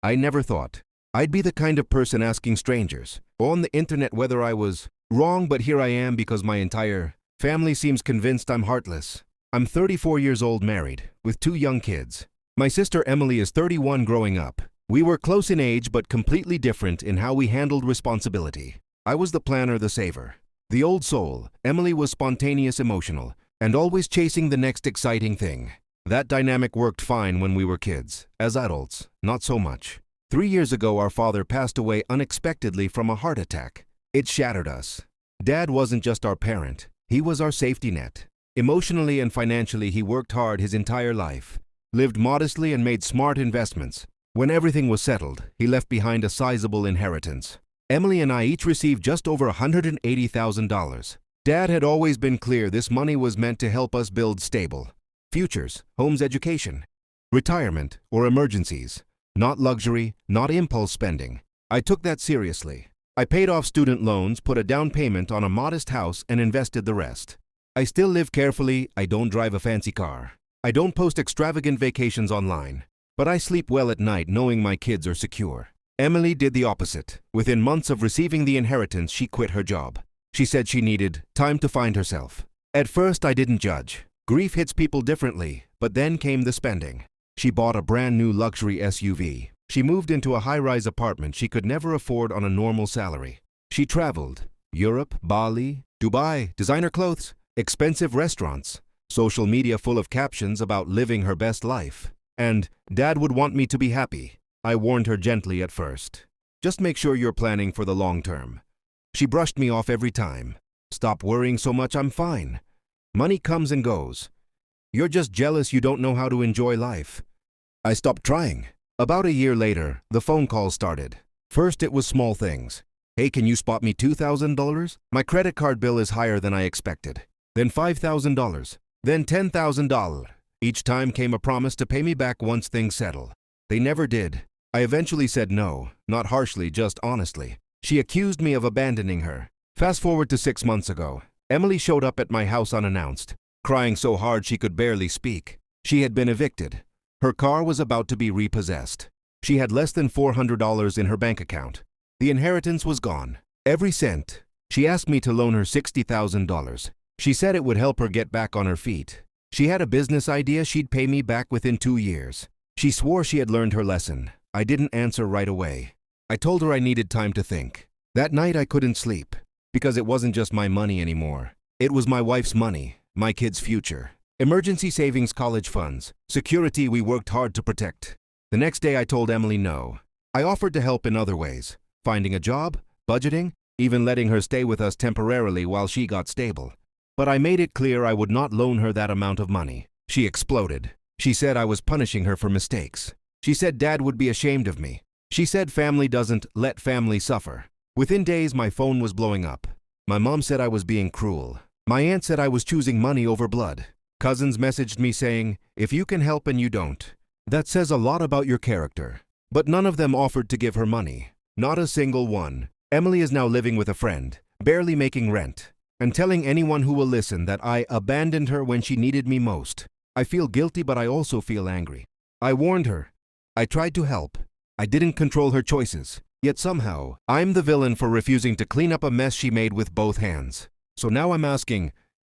I never thought I'd be the kind of person asking strangers on the internet whether I was wrong, but here I am because my entire family seems convinced I'm heartless. I'm 34 years old, married, with 2 young kids. My sister Emily is 31, growing up. We were close in age but completely different in how we handled responsibility. I was the planner, the saver, the old soul. Emily was spontaneous, emotional, and always chasing the next exciting thing. That dynamic worked fine when we were kids. As adults, not so much. 3 years ago, our father passed away unexpectedly from a heart attack. It shattered us. Dad wasn't just our parent, he was our safety net. Emotionally and financially, he worked hard his entire life, lived modestly and made smart investments. When everything was settled, he left behind a sizable inheritance. Emily and I each received just over $180,000. Dad had always been clear this money was meant to help us build stable futures, homes, education, retirement, or emergencies. Not luxury, not impulse spending. I took that seriously. I paid off student loans, put a down payment on a modest house, and invested the rest. I still live carefully. I don't drive a fancy car. I don't post extravagant vacations online. But I sleep well at night knowing my kids are secure. Emily did the opposite. Within months of receiving the inheritance, she quit her job. She said she needed time to find herself. At first, I didn't judge. Grief hits people differently, but then came the spending. She bought a brand new luxury SUV. She moved into a high-rise apartment she could never afford on a normal salary. She traveled. Europe, Bali, Dubai, designer clothes, expensive restaurants, social media full of captions about living her best life. And Dad would want me to be happy. I warned her gently at first. Just make sure you're planning for the long term. She brushed me off every time. Stop worrying so much, I'm fine. Money comes and goes. You're just jealous you don't know how to enjoy life. I stopped trying. About a year later, the phone calls started. First, it was small things. Hey, can you spot me $2,000? My credit card bill is higher than I expected. Then $5,000. Then $10,000. Each time came a promise to pay me back once things settle. They never did. I eventually said no, not harshly, just honestly. She accused me of abandoning her. Fast forward to 6 months ago. Emily showed up at my house unannounced, crying so hard she could barely speak. She had been evicted. Her car was about to be repossessed. She had less than $400 in her bank account. The inheritance was gone. Every cent. She asked me to loan her $60,000. She said it would help her get back on her feet. She had a business idea she'd pay me back within 2 years. She swore she had learned her lesson. I didn't answer right away. I told her I needed time to think. That night I couldn't sleep, because it wasn't just my money anymore. It was my wife's money, my kids' future. Emergency savings, college funds, security we worked hard to protect. The next day I told Emily no. I offered to help in other ways, finding a job, budgeting, even letting her stay with us temporarily while she got stable. But I made it clear I would not loan her that amount of money. She exploded. She said I was punishing her for mistakes. She said Dad would be ashamed of me. She said family doesn't let family suffer. Within days, my phone was blowing up. My mom said I was being cruel. My aunt said I was choosing money over blood. Cousins messaged me saying, if you can help and you don't, that says a lot about your character. But none of them offered to give her money. Not a single one. Emily is now living with a friend, barely making rent, and telling anyone who will listen that I abandoned her when she needed me most. I feel guilty, but I also feel angry. I warned her. I tried to help. I didn't control her choices. Yet somehow, I'm the villain for refusing to clean up a mess she made with both hands. So now I'm asking,